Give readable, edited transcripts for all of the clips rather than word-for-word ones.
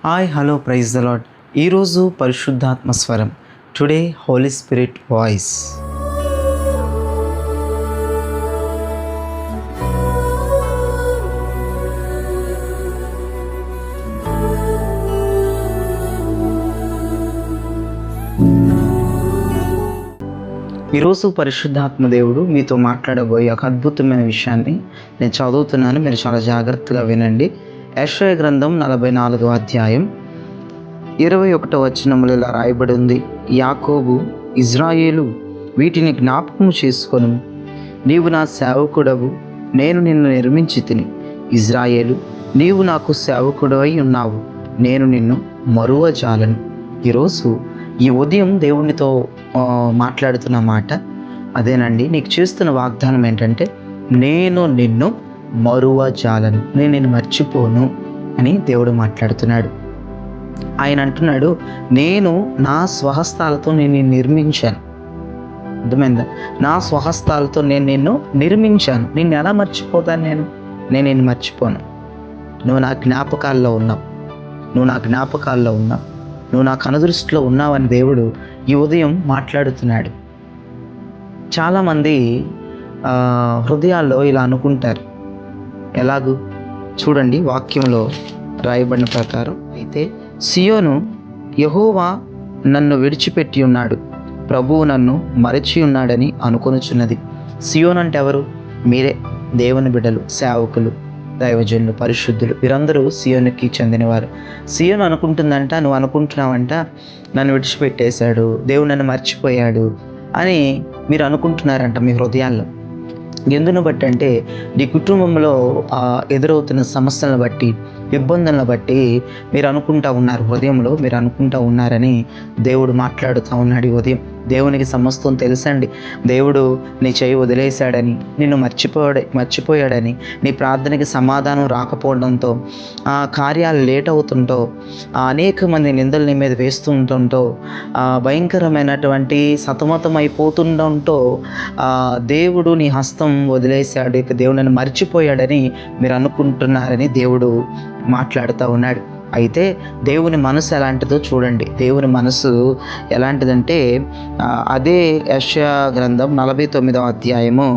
Hi hello praise the lord. ఈరోజు పరిశుద్ధాత్మ స్వరం. Today holy spirit voice. ఈరోజు పరిశుద్ధాత్మ దేవుడు మీతో మాట్లాడబోయే ఒక అద్భుతమైన విషయాన్ని నేను చదువుతున్నాను. మీరు చాలా జాగ్రత్తగా వినండి. యెషయా గ్రంథం 44వ అధ్యాయం 21వ వచనములో ఇలా రాయబడి ఉంది. యాకోబు, ఇజ్రాయేలు, వీటిని జ్ఞాపకము చేసుకొను. నీవు నా సేవకుడవు, నేను నిన్ను నిర్మించి తిని. ఇజ్రాయేలు, నీవు నాకు సేవకుడవై ఉన్నావు, నేను నిన్ను మరువజాలను. ఈరోజు ఈ ఉదయం దేవునితో మాట్లాడుతున్న మాట అదేనండి. నీకు చేస్తున్న వాగ్దానం ఏంటంటే, నేను నిన్ను మరువజాలను, నేను నిన్ను మర్చిపోను అని దేవుడు మాట్లాడుతున్నాడు. ఆయన అంటున్నాడు, నేను నా స్వహస్తాలతో నేను నిన్ను నిర్మించాను. అర్థమైందా? నా స్వహస్తాలతో నేను నిన్ను నిర్మించాను. నిన్ను ఎలా మర్చిపోతాను? నేను నిన్ను మర్చిపోను. నువ్వు నా జ్ఞాపకాల్లో ఉన్నావు, నువ్వు నా జ్ఞాపకాల్లో ఉన్నావు, నువ్వు నా కనుదృష్టిలో ఉన్నావని దేవుడు ఈ ఉదయం మాట్లాడుతున్నాడు. చాలామంది హృదయాల్లో ఇలా అనుకుంటారు. ఎలాగూ చూడండి, వాక్యంలో రాయబడిన ప్రకారం అయితే సియోను, యెహోవా నన్ను విడిచిపెట్టి ఉన్నాడు, ప్రభువు నన్ను మరచి ఉన్నాడని అనుకొనుచున్నది. సియోను అంటే ఎవరు? మీరే, దేవుని బిడ్డలు, సేవకులు, దైవజనులు, పరిశుద్ధులు, వీరందరూ సియోనుకి చెందినవారు. సియోను అనుకుంటుందంట, నువ్వు అనుకుంటున్నావంట, నన్ను విడిచిపెట్టేశాడు, దేవుడు నన్ను మర్చిపోయాడు అని మీరు అనుకుంటున్నారంట మీ హృదయాల్లో. ఎందును బట్టి అంటే, నీ కుటుంబంలో ఎదురవుతున్న సమస్యలను బట్టి, ఇబ్బందులను బట్టి మీరు అనుకుంటా ఉన్నారు, హృదయంలో మీరు అనుకుంటా ఉన్నారని దేవుడు మాట్లాడుతూ ఉన్నాడు ఈ ఉదయం. దేవునికి సమస్తం తెలుసండి. దేవుడు నీ చేయి వదిలేశాడని, నిన్ను మర్చిపోయాడని, నీ ప్రార్థనకి సమాధానం రాకపోవడంతో, కార్యాలు లేట్ అవుతుంటో, అనేక మంది నిందలు నీ మీద వేస్తూ ఉంటుంటో, భయంకరమైనటువంటి సతమతం అయిపోతుండటంతో దేవుడు నీ హస్తం వదిలేశాడు, ఇక దేవుడు నన్ను మర్చిపోయాడని మీరు అనుకుంటున్నారని దేవుడు మాట్లాడుతూ ఉన్నాడు. అయితే దేవుని మనసు ఎలాంటిదో చూడండి. దేవుని మనసు ఎలాంటిదంటే, అదే యెషయా గ్రంథం 49వ అధ్యాయము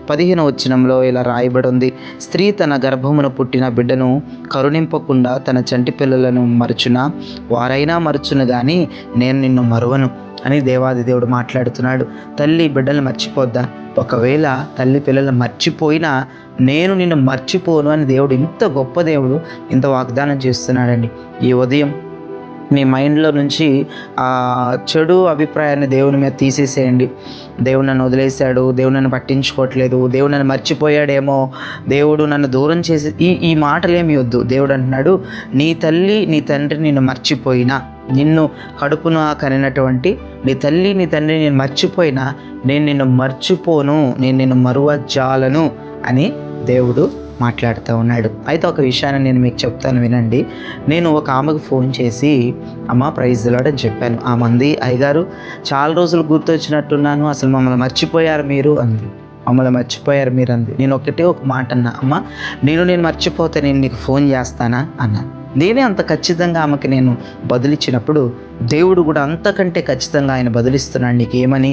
15వ వచనంలో ఇలా రాయబడి ఉంది. స్త్రీ తన గర్భమున పుట్టిన బిడ్డను కరుణింపకుండా తన చంటి పిల్లలను మరచునా? వారైనా మరచును కానీ నేను నిన్ను మరువను అని దేవాది దేవుడు మాట్లాడుతున్నాడు. తల్లి బిడ్డలు మర్చిపోద్దా? ఒకవేళ తల్లి పిల్లలు మర్చిపోయినా నేను నిన్ను మర్చిపోను అని దేవుడు, ఇంత గొప్ప దేవుడు ఇంత వాగ్దానం చేస్తున్నాడండి. ఈ ఉదయం మీ మైండ్లో నుంచి ఆ చెడు అభిప్రాయాన్ని దేవుని మీద తీసేసేయండి. దేవుడు నన్ను వదిలేశాడు, దేవుడు నన్ను పట్టించుకోవట్లేదు, దేవుడు నన్ను మర్చిపోయాడేమో, దేవుడు నన్ను దూరం చేసి ఈ మాటలేమి వద్దు. దేవుడు అంటున్నాడు, నీ తల్లి నీ తండ్రి నిన్ను మర్చిపోయినా, నిన్ను కడుపున కనినటువంటి నీ తల్లి నీ తండ్రి నేను మర్చిపోయినా నేను నిన్ను మర్చిపోను, నేను నిన్ను మరువజాలను అని దేవుడు మాట్లాడుతూ ఉన్నాడు. అయితే ఒక విషయాన్ని నేను మీకు చెప్తాను, వినండి. నేను ఒక ఆమెకు ఫోన్ చేసి, అమ్మ ప్రైజ్ ది లార్డ్ అని చెప్పాను. ఆ మంది, అయ్యగారు చాలా రోజులు గుర్తొచ్చినట్టున్నాను, అసలు మమ్మల్ని మర్చిపోయారు మీరు అంది. మమ్మల్ని మర్చిపోయారు మీరు అంది. నేను ఒక మాట అన్నా, అమ్మ నేను మర్చిపోతే నేను నీకు ఫోన్ చేస్తానా అన్నా. నేనే అంత ఖచ్చితంగా ఆమెకి నేను బదులిచ్చినప్పుడు దేవుడు కూడా అంతకంటే ఖచ్చితంగా ఆయన బదులిస్తున్నాడు. నీకేమని?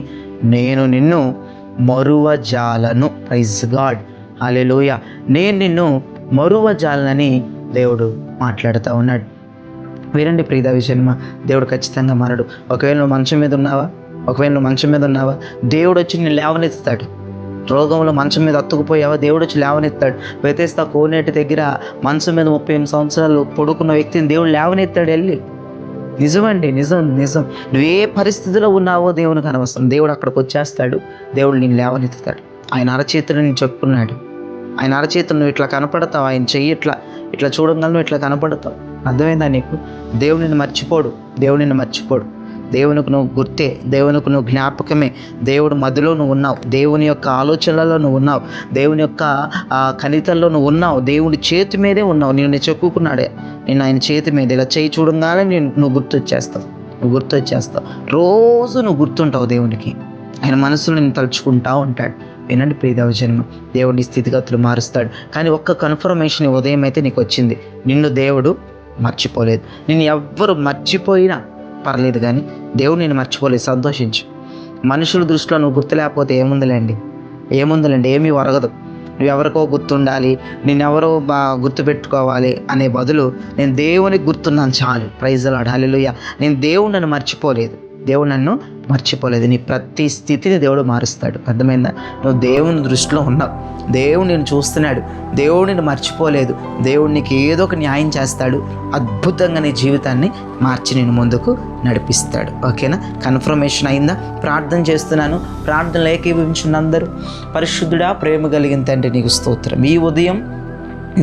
నేను నిన్ను మరువజాలను. ప్రైజ్ గాడ్, హల్లెలూయా. నేను నిన్ను మరువజాలనని దేవుడు మాట్లాడుతూ ఉన్నాడు. వినండి ప్రియా విషయమా, దేవుడు ఖచ్చితంగా మారడు. ఒకవేళ నువ్వు మంచం మీద ఉన్నావా, దేవుడు వచ్చి నిన్ను లేవనెత్తుతాడు. రోగంలో మంచం మీద అత్తుకుపోయావా, దేవుడు వచ్చి లేవనెత్తాడు. బెతెస్దా కోనేటి దగ్గర మంచం మీద 38 సంవత్సరాలు పడుకున్న వ్యక్తిని దేవుడు లేవనెత్తాడు వెళ్ళి. నిజమండి, నిజం. నువ్వు ఏ పరిస్థితిలో ఉన్నావో దేవునికి అనవసరం. దేవుడు అక్కడికి వచ్చేస్తాడు, దేవుడు నిన్ను లేవనెత్తుతాడు. ఆయన అరచేతులు నేను చెప్పుకున్నాడు. ఆయన అరచేతులు నువ్వు ఇట్లా కనపడతావు, ఆయన చెయ్యి ఇట్లా చూడగలను, నువ్వు ఇట్లా కనపడతావు. అర్థమైందా నీకు? దేవుడు నిన్ను మర్చిపోడు. దేవునికి నువ్వు గుర్తే, దేవునికి నువ్వు జ్ఞాపకమే. దేవుడు మధ్యలో నువ్వు ఉన్నావు, దేవుని యొక్క ఆలోచనలలో నువ్వు ఉన్నావు, దేవుని యొక్క కణితల్లో నువ్వు ఉన్నావు, దేవుని చేతి మీదే ఉన్నావు. నేను చెప్పుకున్నాడే, నేను ఆయన చేతి మీద ఇలా చేయి చూడంగానే నువ్వు గుర్తొచ్చేస్తావు. రోజు నువ్వు గుర్తుంటావు దేవునికి. ఆయన మనసులో నేను తలుచుకుంటా ఉంటాడు. వినండి ప్రియ జన్మ, దేవుడి స్థితిగతులు మారుస్తాడు. కానీ ఒక్క కన్ఫర్మేషన్ ఉదయం అయితే నీకు వచ్చింది, నిన్ను దేవుడు మర్చిపోలేదు. నేను ఎవ్వరు మర్చిపోయినా పర్లేదు, కానీ దేవుడు నేను మర్చిపోలేదు. సంతోషించు. మనుషుల దృష్టిలో నువ్వు గుర్తు లేకపోతే ఏముందిలేండి, ఏమీ ఒరగదు. నువ్వెవరికో గుర్తుండాలి, నేనెవరో గుర్తుపెట్టుకోవాలి అనే బదులు నేను దేవునికి గుర్తున్నాను చాలు. ప్రైజ్ ది లార్డ్, హల్లెలూయా. నేను దేవుడు నన్ను మర్చిపోలేదు. నీ ప్రతి స్థితిని దేవుడు మారుస్తాడు. అర్థమైందా? నువ్వు దేవుని దృష్టిలో ఉన్నావు, దేవుడు నేను చూస్తున్నాడు, దేవుడు నేను మర్చిపోలేదు. దేవుడు నీకు ఏదో ఒక న్యాయం చేస్తాడు, అద్భుతంగా నీ జీవితాన్ని మార్చి నేను ముందుకు నడిపిస్తాడు. ఓకేనా? కన్ఫర్మేషన్ అయిందా? ప్రార్థన చేస్తున్నాను. ప్రార్థనలు ఏకీభవించిన అందరూ, పరిశుద్ధుడా, ప్రేమ కలిగిన తండ్రి నీకు స్తోత్రం. ఈ ఉదయం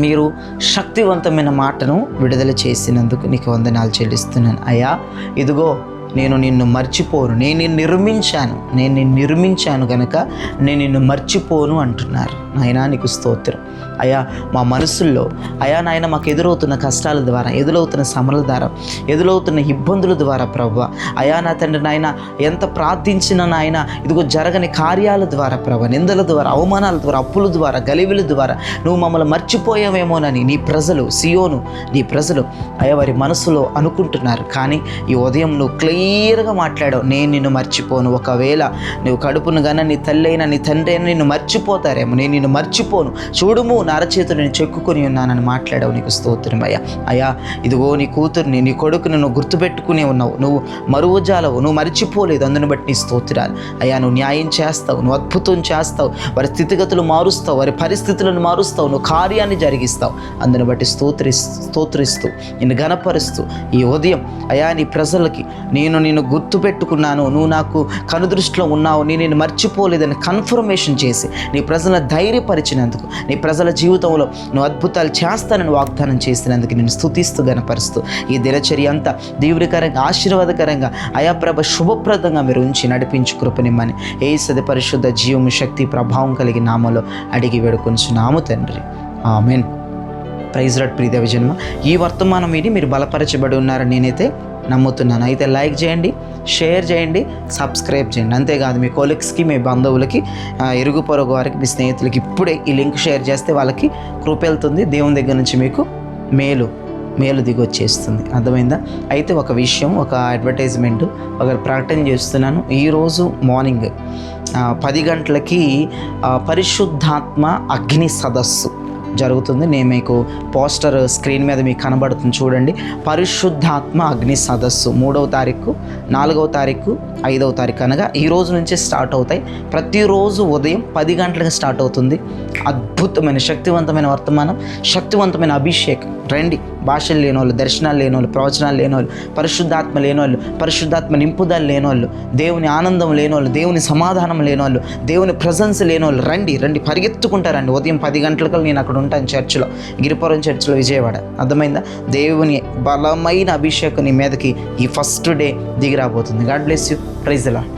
మీరు శక్తివంతమైన మాటను విడుదల చేసినందుకు నీకు వందనాలు చెల్లిస్తున్నాను. అయ్యా, ఇదిగో నేను నిన్ను మర్చిపోను, నేను నిన్ను నిర్మించాను కనుక నేను నిన్ను మర్చిపోను అంటున్నారు. నాయనా నీకు స్తోత్రం. అయ్యా, మా మనసుల్లో అయ్యా నాయన మాకు ఎదురవుతున్న కష్టాల ద్వారా, ఎదురవుతున్న శ్రమల ద్వారా, ఎదురవుతున్న ఇబ్బందుల ద్వారా ప్రభువా, అయ్యా నా తండ్రి నాయన ఎంత ప్రార్థించిన నాయన ఇదిగో జరగని కార్యాల ద్వారా ప్రభువా, నిందల ద్వారా, అవమానాల ద్వారా, అప్పుల ద్వారా, గలివిల ద్వారా నువ్వు మమ్మల్ని మర్చిపోయావేమోనని నీ ప్రజలు, సియోను నీ ప్రజలు అయ్యా వారి మనసులో అనుకుంటున్నారు. కానీ ఈ ఉదయం నువ్వు క్లియర్గా మాట్లాడావు, నేను నిన్ను మర్చిపోను. ఒకవేళ నువ్వు కడుపును గన నీ తల్లి అయినా నీ తండ్రి అయినా నిన్ను మర్చిపోతారేమో, నేను నిన్ను మర్చిపోను, చూడుము నా అరచేతులు నేను చెక్కుకొని ఉన్నానని మాట్లాడావు. నీకు స్తోత్రం అయ్యా. అయ్యా, ఇదిగో నీ కూతుర్ని, నీ కొడుకుని నువ్వు గుర్తుపెట్టుకునే ఉన్నావు, నువ్వు మరువజాలవు, నువ్వు మర్చిపోలేదు. అందుని బట్టి నీ స్తోత్రాలు అయ్యా. నువ్వు న్యాయం చేస్తావు, నువ్వు అద్భుతం చేస్తావు, వారి స్థితిగతులు మారుస్తావు, వారి పరిస్థితులను మారుస్తావు, నువ్వు కార్యాన్ని జరిగిస్తావు. అందుని బట్టి స్తోత్రిస్తూ నిన్ను ఘనపరుస్తూ ఈ ఉదయం అయ్యా నీ ప్రజలకి నేను గుర్తుపెట్టుకున్నాను, నువ్వు నాకు కనుదృష్టిలో ఉన్నావు, నేను నిన్ను మర్చిపోలేదని కన్ఫర్మేషన్ చేసి నీ ప్రజలను ధైర్యపరిచినందుకు, నీ ప్రజల జీవితంలో నువ్వు అద్భుతాలు చేస్తానని వాగ్దానం చేసినందుకు నేను స్తుతిస్తూ గణపరుస్తూ ఈ దినచర్య అంతా దీవునికరంగా, ఆశీర్వాదకరంగా అయా ప్రభ శుభప్రదంగా మీరు ఉంచి నడిపించు కృపనిమ్మని యేసు పరిశుద్ధ జీవము, శక్తి, ప్రభావం కలిగిన నామములో అడిగి వేడుకొంచున్నాము తండ్రి. ఆమేన్. Praise lord. ప్రియ దైవజనమ, ఈ వర్తమానం విని మీరు బలపరచబడి ఉన్నారని నేనైతే నమ్ముతున్నాను. అయితే లైక్ చేయండి, షేర్ చేయండి, సబ్స్క్రైబ్ చేయండి. అంతేకాదు మీ కొలీగ్స్కి, మీ బంధువులకి, ఇరుగు పొరుగు వారికి, మీ స్నేహితులకి ఇప్పుడే ఈ లింక్ షేర్ చేస్తే వాళ్ళకి కృప వెళ్తుంది. దేవుని దగ్గర నుంచి మీకు మేలు దిగొచ్చేస్తుంది. అర్థమైందా? అయితే ఒక విషయం, ఒక అడ్వర్టైజ్మెంట్, ఒక ప్రకటన చేస్తున్నాను. ఈరోజు మార్నింగ్ 10 గంటలకి పరిశుద్ధాత్మ అగ్ని సదస్సు జరుగుతుంది. నేను మీకు పోస్టర్ స్క్రీన్ మీద మీకు కనబడుతుంది చూడండి. పరిశుద్ధాత్మ అగ్ని సదస్సు 3వ తారీఖు, 4వ తారీఖు, 5వ తారీఖు అనగా ఈ రోజు నుంచే స్టార్ట్ అవుతాయి. ప్రతిరోజు ఉదయం 10 గంటలకు స్టార్ట్ అవుతుంది. అద్భుతమైన శక్తివంతమైన వర్తమానం, శక్తివంతమైన అభిషేకం. రండి. భాషలు లేనోళ్ళు, దర్శనాలు లేనోళ్ళు, ప్రవచనాలు లేనోళ్ళు, పరిశుద్ధాత్మ లేనోళ్ళు, పరిశుద్ధాత్మ నింపుదల లేనోళ్ళు, దేవుని ఆనందం లేనోళ్ళు, దేవుని సమాధానం లేనోళ్ళు, దేవుని ప్రజెన్స్ లేనోళ్ళు రండి పరిగెత్తుకుంటారండి. ఉదయం 10 గంటలకు నేను అక్కడ ఉంటాను చర్చిలో, గిరిపురం చర్చిలో, విజయవాడ. అర్థమైందా? దేవుని బలమైన అభిషేకం నీ మీదకి ఈ ఫస్ట్ డే దిగి రాబోతుంది. God bless you. Praise the lord.